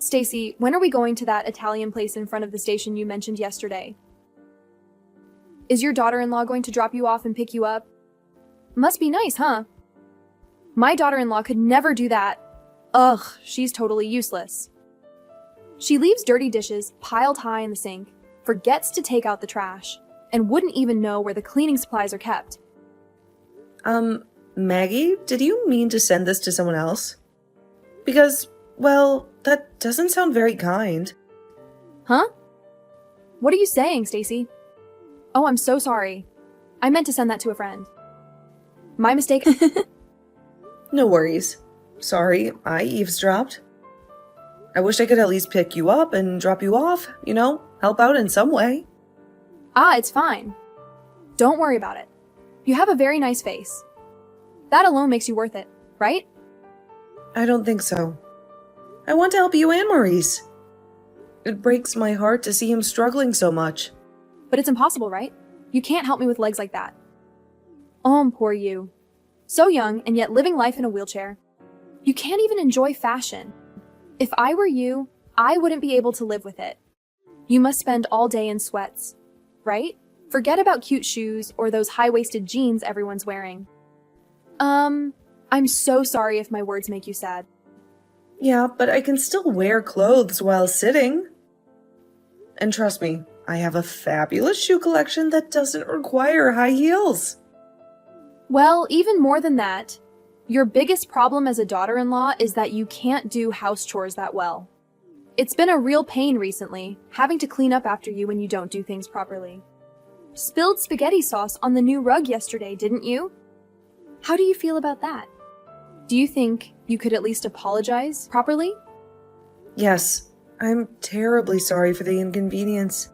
Stacy, when are we going to that Italian place in front of the station you mentioned yesterday? Is your daughter-in-law going to drop you off and pick you up? Must be nice, huh? My daughter-in-law could never do that. Ugh, she's totally useless. She leaves dirty dishes piled high in the sink, forgets to take out the trash, and wouldn't even know where the cleaning supplies are kept. Maggie, did you mean to send this to someone else? Because, well, that doesn't sound very kind. Huh? What are you saying, Stacy? Oh, I'm so sorry. I meant to send that to a friend. My mistake. No worries. Sorry, I eavesdropped. I wish I could at least pick you up and drop you off, help out in some way. It's fine. Don't worry about it. You have a very nice face. That alone makes you worth it, right? I don't think so. I want to help you and Maurice. It breaks my heart to see him struggling so much. But it's impossible, right? You can't help me with legs like that. Oh, poor you. So young and yet living life in a wheelchair. You can't even enjoy fashion. If I were you, I wouldn't be able to live with it. You must spend all day in sweats, right? Forget about cute shoes or those high-waisted jeans everyone's wearing. I'm so sorry if my words make you sad. Yeah, but I can still wear clothes while sitting. And trust me, I have a fabulous shoe collection that doesn't require high heels. Well, even more than that, your biggest problem as a daughter-in-law is that you can't do house chores that well. It's been a real pain recently, having to clean up after you when you don't do things properly. Spilled spaghetti sauce on the new rug yesterday, didn't you? How do you feel about that? Do you think you could at least apologize properly? Yes, I'm terribly sorry for the inconvenience.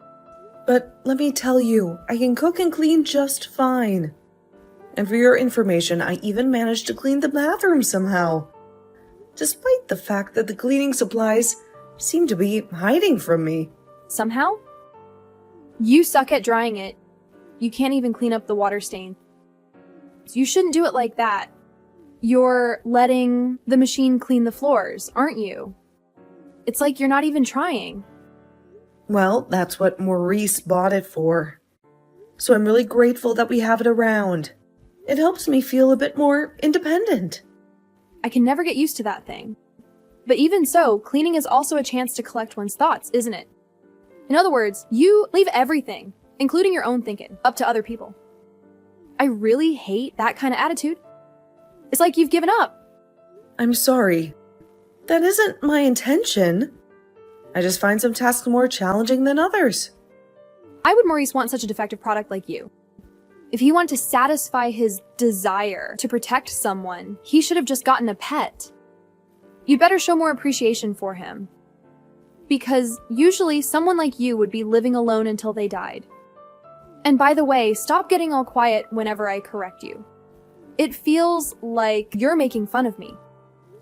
But let me tell you, I can cook and clean just fine. And for your information, I even managed to clean the bathroom somehow. Despite the fact that the cleaning supplies seem to be hiding from me. Somehow? You suck at drying it. You can't even clean up the water stain. You shouldn't do it like that. You're letting the machine clean the floors, aren't you? It's like you're not even trying. Well, that's what Maurice bought it for. So I'm really grateful that we have it around. It helps me feel a bit more independent. I can never get used to that thing. But even so, cleaning is also a chance to collect one's thoughts, isn't it? In other words, you leave everything, including your own thinking, up to other people. I really hate that kind of attitude. It's like you've given up. I'm sorry. That isn't my intention. I just find some tasks more challenging than others. Why would Maurice want such a defective product like you? If he wanted to satisfy his desire to protect someone, he should have just gotten a pet. You'd better show more appreciation for him. Because usually someone like you would be living alone until they died. And by the way, stop getting all quiet whenever I correct you. It feels like you're making fun of me.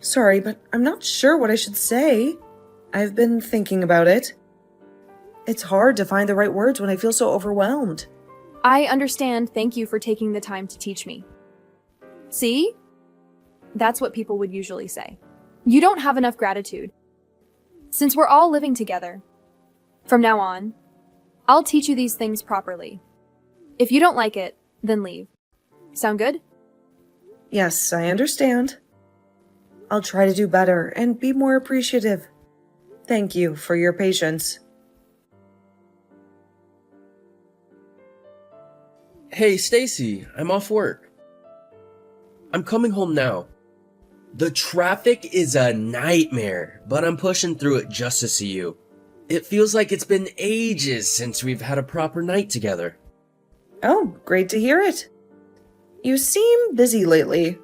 Sorry, but I'm not sure what I should say. I've been thinking about it. It's hard to find the right words when I feel so overwhelmed. I understand. Thank you for taking the time to teach me. See? That's what people would usually say. You don't have enough gratitude. Since we're all living together, from now on, I'll teach you these things properly. If you don't like it, then leave. Sound good? Yes, I understand. I'll try to do better and be more appreciative. Thank you for your patience. Hey, Stacy, I'm off work. I'm coming home now. The traffic is a nightmare, but I'm pushing through it just to see you. It feels like it's been ages since we've had a proper night together. Oh, great to hear it. You seem busy lately.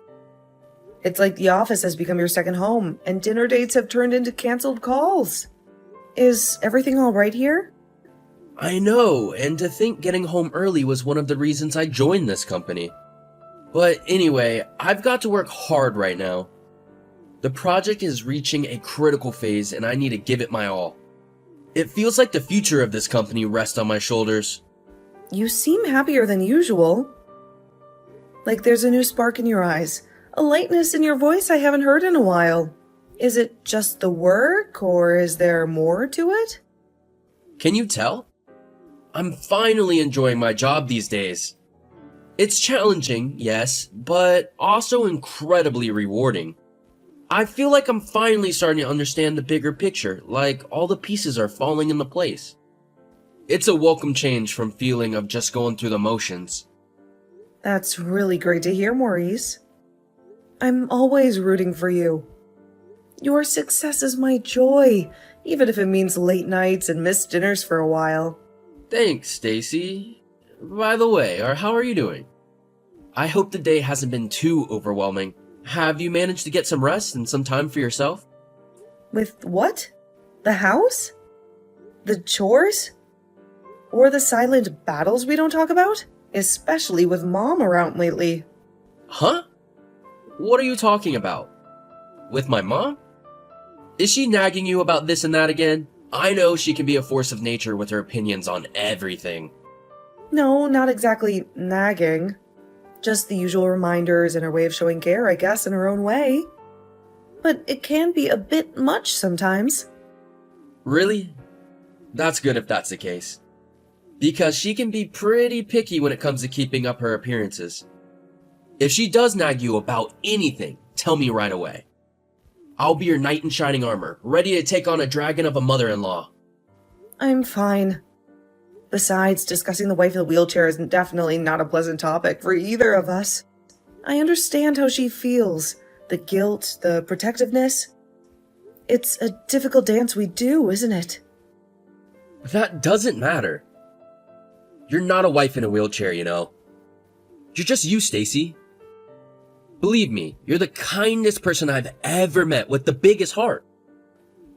It's like the office has become your second home, and dinner dates have turned into canceled calls. Is everything all right here? I know, and to think getting home early was one of the reasons I joined this company. But anyway, I've got to work hard right now. The project is reaching a critical phase and I need to give it my all. It feels like the future of this company rests on my shoulders. You seem happier than usual. Like there's a new spark in your eyes, a lightness in your voice I haven't heard in a while. Is it just the work, or is there more to it? Can you tell? I'm finally enjoying my job these days. It's challenging, yes, but also incredibly rewarding. I feel like I'm finally starting to understand the bigger picture, like all the pieces are falling into place. It's a welcome change from feeling of just going through the motions. That's really great to hear, Maurice. I'm always rooting for you. Your success is my joy, even if it means late nights and missed dinners for a while. Thanks, Stacy. By the way, how are you doing? I hope the day hasn't been too overwhelming. Have you managed to get some rest and some time for yourself? With what? The house? The chores? Or the silent battles we don't talk about? Especially with Mom around lately. Huh? What are you talking about? With my mom? Is she nagging you about this and that again? I know she can be a force of nature with her opinions on everything. No, not exactly nagging. Just the usual reminders and her way of showing care, I guess, in her own way. But it can be a bit much sometimes. Really? That's good if that's the case. Because she can be pretty picky when it comes to keeping up her appearances. If she does nag you about anything, tell me right away. I'll be your knight in shining armor, ready to take on a dragon of a mother-in-law. I'm fine. Besides, discussing the wife in the wheelchair is definitely not a pleasant topic for either of us. I understand how she feels. The guilt, the protectiveness. It's a difficult dance we do, isn't it? That doesn't matter. You're not a wife in a wheelchair, you know. You're just you, Stacy. Believe me, you're the kindest person I've ever met with the biggest heart.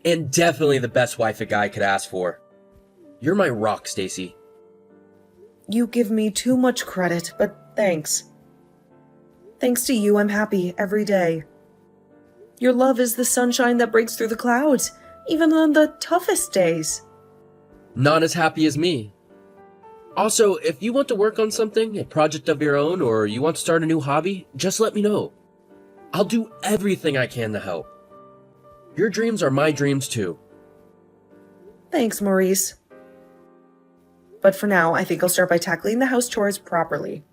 And definitely the best wife a guy could ask for. You're my rock, Stacy. You give me too much credit, but thanks. Thanks to you, I'm happy every day. Your love is the sunshine that breaks through the clouds, even on the toughest days. Not as happy as me. Also, if you want to work on something, a project of your own, or you want to start a new hobby, just let me know. I'll do everything I can to help. Your dreams are my dreams too. Thanks, Maurice. But for now, I think I'll start by tackling the house chores properly.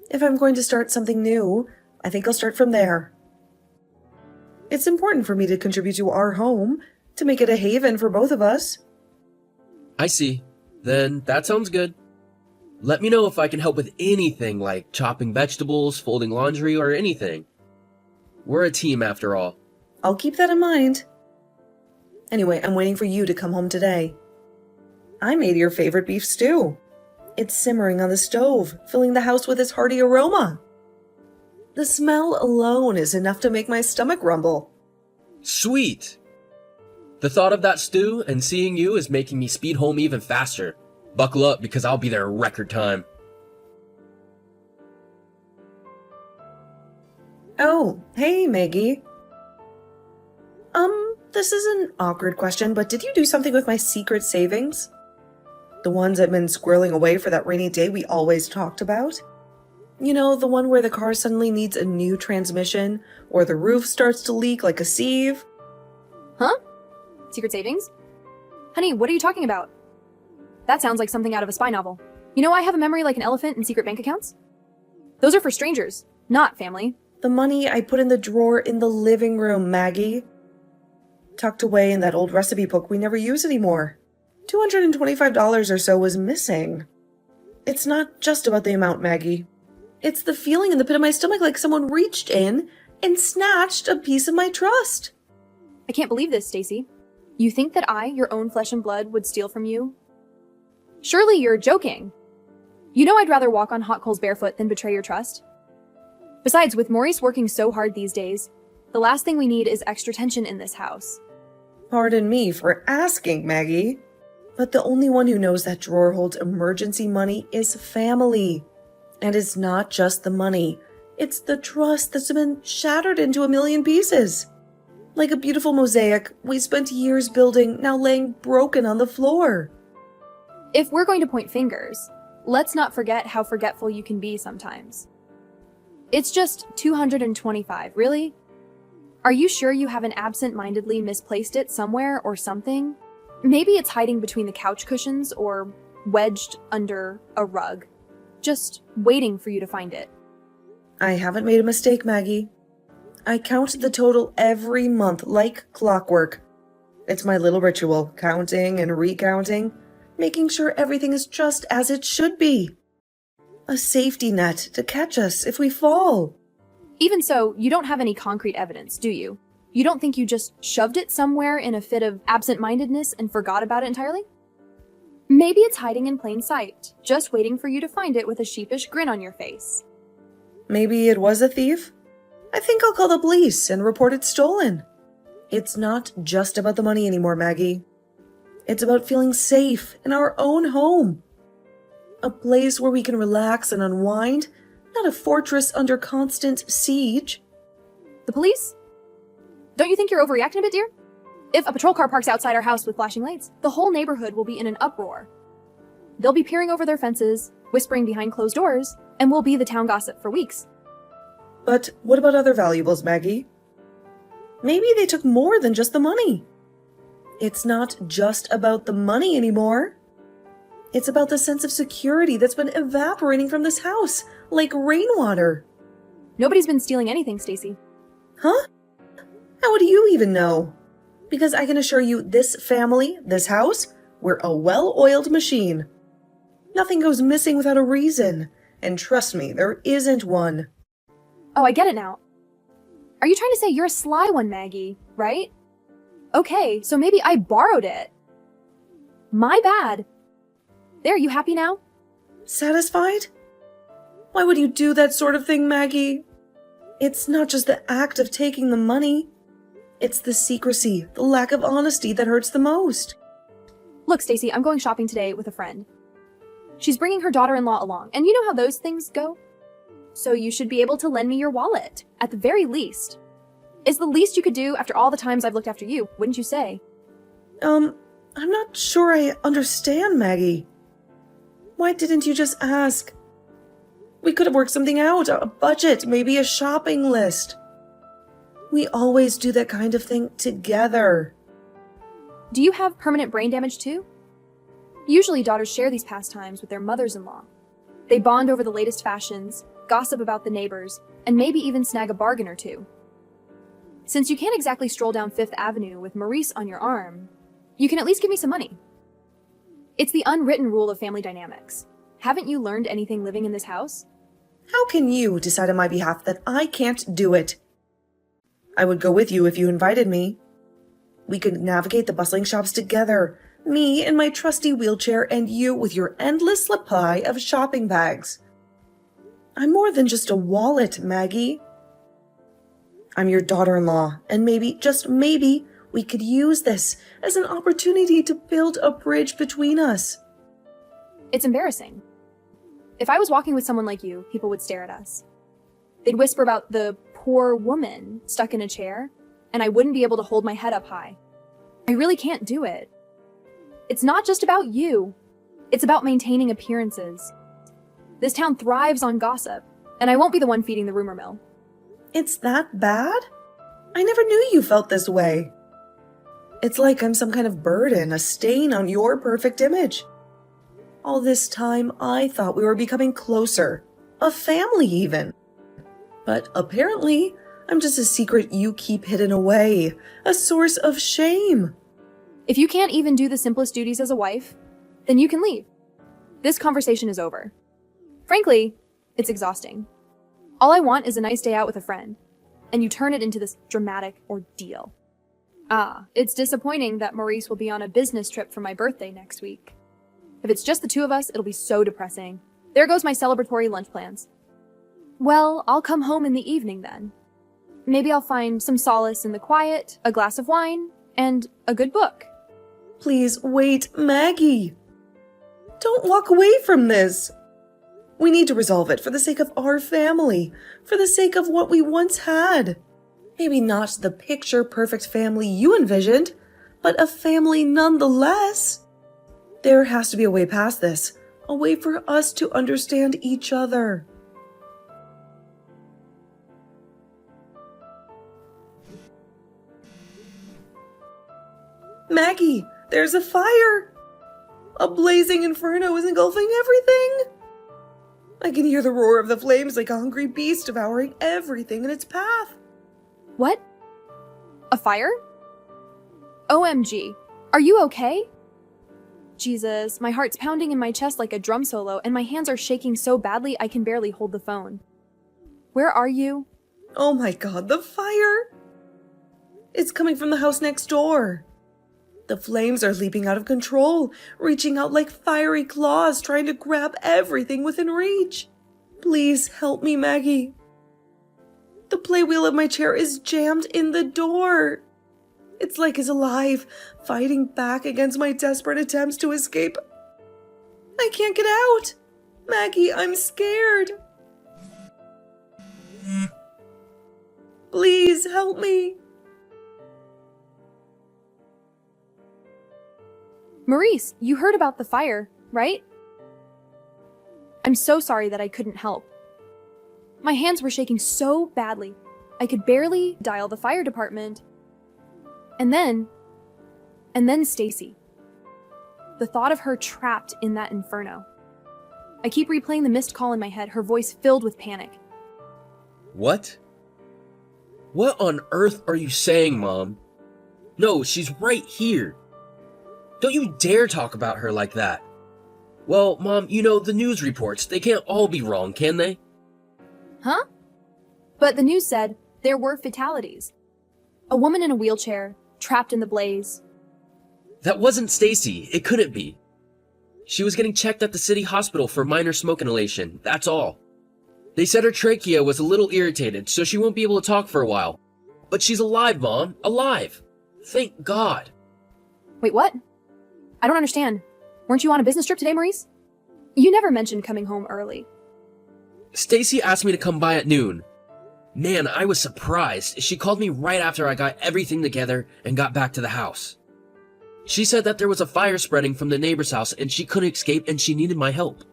If I'm going to start something new, I think I'll start from there. It's important for me to contribute to our home, to make it a haven for both of us. I see. Then that sounds good. Let me know if I can help with anything like chopping vegetables, folding laundry, or anything. We're a team after all. I'll keep that in mind. Anyway, I'm waiting for you to come home today. I made your favorite beef stew. It's simmering on the stove, filling the house with its hearty aroma. The smell alone is enough to make my stomach rumble. Sweet! The thought of that stew and seeing you is making me speed home even faster. Buckle up because I'll be there in record time. Oh, hey, Maggie. This is an awkward question, but did you do something with my secret savings? The ones I've been squirreling away for that rainy day we always talked about? You know, the one where the car suddenly needs a new transmission, or the roof starts to leak like a sieve? Huh? Secret savings? Honey, what are you talking about? That sounds like something out of a spy novel. You know I have a memory like an elephant and secret bank accounts? Those are for strangers, not family. The money I put in the drawer in the living room, Maggie. Tucked away in that old recipe book we never use anymore. $225 or so was missing. It's not just about the amount, Maggie. It's the feeling in the pit of my stomach like someone reached in and snatched a piece of my trust. I can't believe this, Stacy. You think that I, your own flesh and blood, would steal from you? Surely you're joking. You know I'd rather walk on hot coals barefoot than betray your trust. Besides, with Maurice working so hard these days, the last thing we need is extra tension in this house. Pardon me for asking, Maggie. But the only one who knows that drawer holds emergency money is family. And it's not just the money. It's the trust that's been shattered into a million pieces. Like a beautiful mosaic we spent years building, now laying broken on the floor. If we're going to point fingers, let's not forget how forgetful you can be sometimes. It's just $225, really? Are you sure you haven't absent-mindedly misplaced it somewhere or something? Maybe it's hiding between the couch cushions or wedged under a rug, just waiting for you to find it. I haven't made a mistake, Maggie. I count the total every month like clockwork. It's my little ritual, counting and recounting, making sure everything is just as it should be. A safety net to catch us if we fall. Even so, you don't have any concrete evidence, do you? You don't think you just shoved it somewhere in a fit of absent-mindedness and forgot about it entirely? Maybe it's hiding in plain sight, just waiting for you to find it with a sheepish grin on your face. Maybe it was a thief? I think I'll call the police and report it stolen. It's not just about the money anymore, Maggie. It's about feeling safe in our own home. A place where we can relax and unwind, not a fortress under constant siege. The police? Don't you think you're overreacting a bit, dear? If a patrol car parks outside our house with flashing lights, the whole neighborhood will be in an uproar. They'll be peering over their fences, whispering behind closed doors, and we'll be the town gossip for weeks. But what about other valuables, Maggie? Maybe they took more than just the money. It's not just about the money anymore. It's about the sense of security that's been evaporating from this house, like rainwater. Nobody's been stealing anything, Stacy. Huh? How do you even know? Because I can assure you, this family, this house, we're a well-oiled machine. Nothing goes missing without a reason. And trust me, there isn't one. Oh, I get it now. Are you trying to say you're a sly one, Maggie, right? Okay, so maybe I borrowed it. My bad. There, you happy now? Satisfied? Why would you do that sort of thing, Maggie? It's not just the act of taking the money. It's the secrecy, the lack of honesty that hurts the most. Look, Stacy, I'm going shopping today with a friend. She's bringing her daughter-in-law along, and you know how those things go? So you should be able to lend me your wallet, at the very least. It's the least you could do after all the times I've looked after you, wouldn't you say? I'm not sure I understand, Maggie. Why didn't you just ask? We could have worked something out, a budget, maybe a shopping list. We always do that kind of thing together. Do you have permanent brain damage too? Usually daughters share these pastimes with their mothers-in-law. They bond over the latest fashions, gossip about the neighbors, and maybe even snag a bargain or two. Since you can't exactly stroll down Fifth Avenue with Maurice on your arm, you can at least give me some money. It's the unwritten rule of family dynamics. Haven't you learned anything living in this house? How can you decide on my behalf that I can't do it? I would go with you if you invited me. We could navigate the bustling shops together, me in my trusty wheelchair and you with your endless supply of shopping bags. I'm more than just a wallet, Maggie. I'm your daughter-in-law, and maybe, just maybe, we could use this as an opportunity to build a bridge between us. It's embarrassing. If I was walking with someone like you, people would stare at us. They'd whisper about the poor woman stuck in a chair, and I wouldn't be able to hold my head up high. I really can't do it. It's not just about you. It's about maintaining appearances. This town thrives on gossip, and I won't be the one feeding the rumor mill. It's that bad? I never knew you felt this way. It's like I'm some kind of burden, a stain on your perfect image. All this time, I thought we were becoming closer, a family even. But apparently, I'm just a secret you keep hidden away, a source of shame. If you can't even do the simplest duties as a wife, then you can leave. This conversation is over. Frankly, it's exhausting. All I want is a nice day out with a friend, and you turn it into this dramatic ordeal. It's disappointing that Maurice will be on a business trip for my birthday next week. If it's just the two of us, it'll be so depressing. There goes my celebratory lunch plans. Well, I'll come home in the evening then. Maybe I'll find some solace in the quiet, a glass of wine, and a good book. Please wait, Maggie. Don't walk away from this. We need to resolve it for the sake of our family, for the sake of what we once had. Maybe not the picture-perfect family you envisioned, but a family nonetheless. There has to be a way past this, a way for us to understand each other. Maggie, there's a fire! A blazing inferno is engulfing everything! I can hear the roar of the flames like a hungry beast devouring everything in its path. What? A fire? OMG. Are you okay? Jesus, my heart's pounding in my chest like a drum solo, and my hands are shaking so badly I can barely hold the phone. Where are you? Oh my god, the fire! It's coming from the house next door. The flames are leaping out of control, reaching out like fiery claws, trying to grab everything within reach. Please help me, Maggie. The playwheel of my chair is jammed in the door. It's like it's alive, fighting back against my desperate attempts to escape. I can't get out. Maggie, I'm scared. Please help me. Maurice, you heard about the fire, right? I'm so sorry that I couldn't help. My hands were shaking so badly, I could barely dial the fire department. And then Stacy. The thought of her trapped in that inferno. I keep replaying the missed call in my head, her voice filled with panic. What? What on earth are you saying, Mom? No, she's right here. Don't you dare talk about her like that. Well, Mom, you know, the news reports, they can't all be wrong, can they? Huh? But the news said there were fatalities. A woman in a wheelchair, trapped in the blaze. That wasn't Stacy. It couldn't be. She was getting checked at the city hospital for minor smoke inhalation, that's all. They said her trachea was a little irritated, so she won't be able to talk for a while. But she's alive, Mom. Alive. Thank God. Wait, what? I don't understand. Weren't you on a business trip today, Maurice? You never mentioned coming home early. Stacy asked me to come by at noon. Man, I was surprised. She called me right after I got everything together and got back to the house. She said that there was a fire spreading from the neighbor's house and she couldn't escape and she needed my help.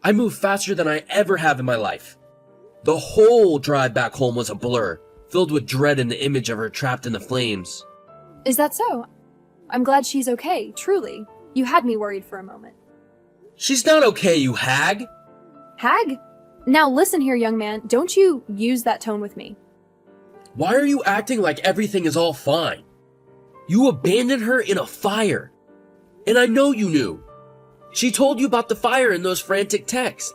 I moved faster than I ever have in my life. The whole drive back home was a blur, filled with dread and the image of her trapped in the flames. Is that so? I'm glad she's okay, truly. You had me worried for a moment. She's not okay, you hag! Hag? Now listen here, young man. Don't you use that tone with me. Why are you acting like everything is all fine? You abandoned her in a fire. And I know you knew. She told you about the fire in those frantic texts.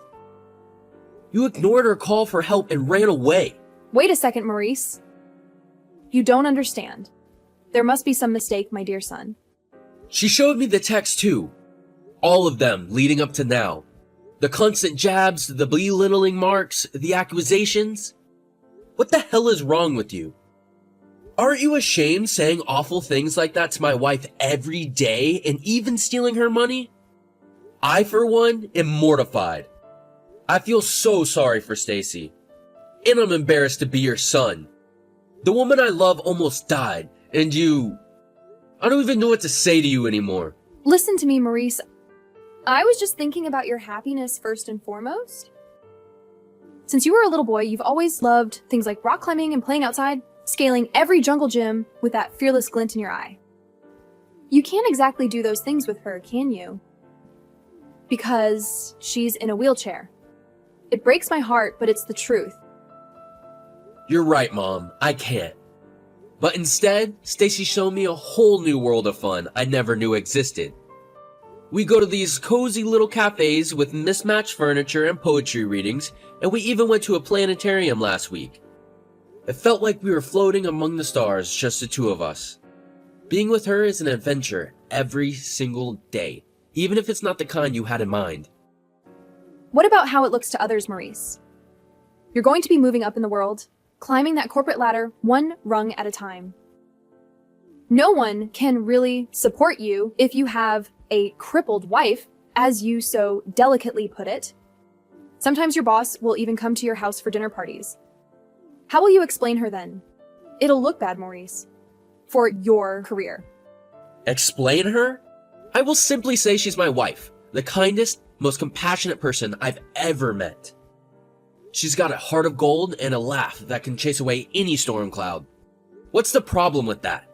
You ignored her call for help and ran away. Wait a second, Maurice. You don't understand. There must be some mistake, my dear son. She showed me the texts too. All of them leading up to now. The constant jabs, the belittling marks, the accusations. What the hell is wrong with you? Aren't you ashamed saying awful things like that to my wife every day and even stealing her money? I, for one, am mortified. I feel so sorry for Stacy. And I'm embarrassed to be your son. The woman I love almost died, and I don't even know what to say to you anymore. Listen to me, Maurice. I was just thinking about your happiness first and foremost. Since you were a little boy, you've always loved things like rock climbing and playing outside, scaling every jungle gym with that fearless glint in your eye. You can't exactly do those things with her, can you? Because she's in a wheelchair. It breaks my heart, but it's the truth. You're right, Mom. I can't. But instead, Stacy showed me a whole new world of fun I never knew existed. We go to these cozy little cafes with mismatched furniture and poetry readings, and we even went to a planetarium last week. It felt like we were floating among the stars, just the two of us. Being with her is an adventure every single day, even if it's not the kind you had in mind. What about how it looks to others, Maurice? You're going to be moving up in the world, climbing that corporate ladder one rung at a time. No one can really support you if you have a crippled wife, as you so delicately put it. Sometimes your boss will even come to your house for dinner parties. How will you explain her then? It'll look bad, Maurice, for your career. Explain her? I will simply say she's my wife, the kindest, most compassionate person I've ever met. She's got a heart of gold and a laugh that can chase away any storm cloud. What's the problem with that?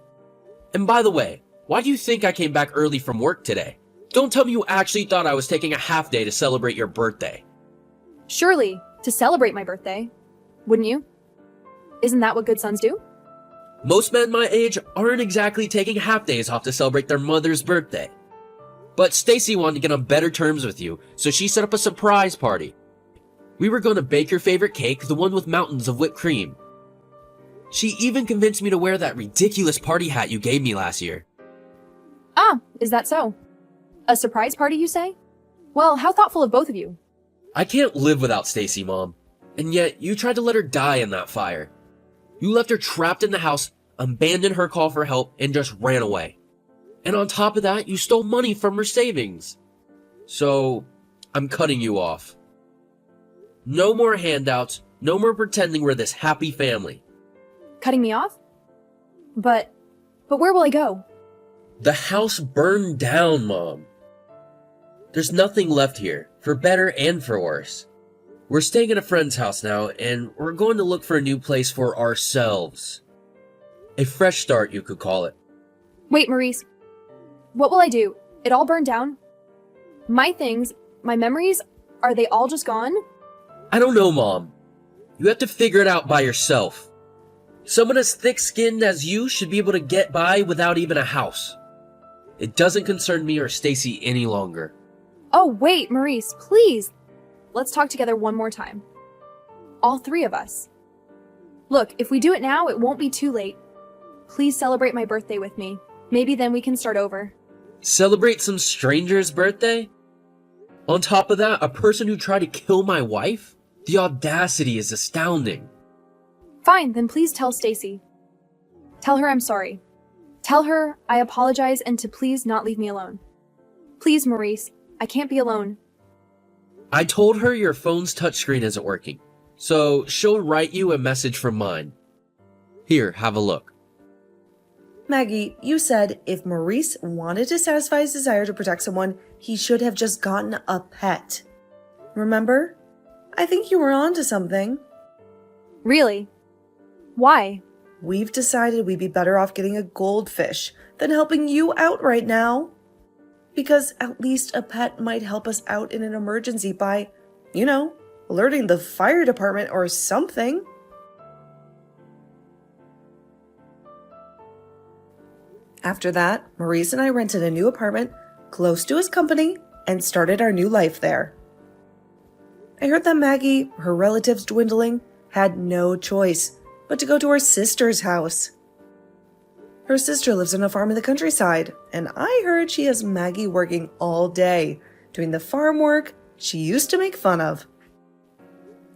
And by the way, Why do you think I came back early from work today? Don't tell me you actually thought I was taking a half day to celebrate your birthday. Surely, to celebrate my birthday. Wouldn't you? Isn't that what good sons do? Most men my age aren't exactly taking half days off to celebrate their mother's birthday. But Stacy wanted to get on better terms with you, so she set up a surprise party. We were going to bake your favorite cake, the one with mountains of whipped cream. She even convinced me to wear that ridiculous party hat you gave me last year. Ah, is that so? A surprise party, you say? Well, how thoughtful of both of you. I can't live without Stacy, Mom. And yet, you tried to let her die in that fire. You left her trapped in the house, abandoned her call for help, and just ran away. And on top of that, you stole money from her savings. So, I'm cutting you off. No more handouts, no more pretending we're this happy family. Cutting me off? But where will I go? The house burned down, Mom. There's nothing left here, for better and for worse. We're staying at a friend's house now, and we're going to look for a new place for ourselves. A fresh start, you could call it. Wait, Maurice. What will I do? It all burned down? My things, my memories, are they all just gone? I don't know, Mom. You have to figure it out by yourself. Someone as thick-skinned as you should be able to get by without even a house. It doesn't concern me or Stacy any longer. Oh, wait, Maurice, please. Let's talk together one more time. All three of us. Look, if we do it now, it won't be too late. Please celebrate my birthday with me. Maybe then we can start over. Celebrate some stranger's birthday? On top of that, a person who tried to kill my wife? The audacity is astounding. Fine, then please tell Stacy. Tell her I'm sorry. Tell her I apologize and to please not leave me alone. Please, Maurice, I can't be alone. I told her your phone's touchscreen isn't working, so she'll write you a message from mine. Here, have a look. Maggie, you said if Maurice wanted to satisfy his desire to protect someone, he should have just gotten a pet. Remember? I think you were onto something. Really? Why? We've decided we'd be better off getting a goldfish than helping you out right now. Because at least a pet might help us out in an emergency by, alerting the fire department or something. After that, Maurice and I rented a new apartment close to his company and started our new life there. I heard that Maggie, her relatives dwindling, had no choice but to go to her sister's house. Her sister lives on a farm in the countryside, and I heard she has Maggie working all day, doing the farm work she used to make fun of.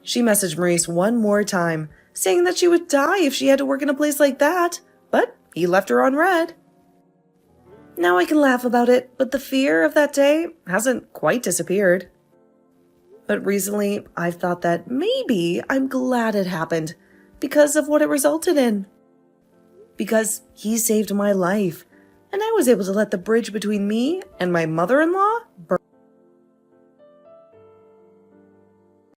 She messaged Maurice one more time, saying that she would die if she had to work in a place like that, but he left her on red. Now I can laugh about it, but the fear of that day hasn't quite disappeared. But recently, I've thought that maybe I'm glad it happened because of what it resulted in. Because he saved my life, and I was able to let the bridge between me and my mother-in-law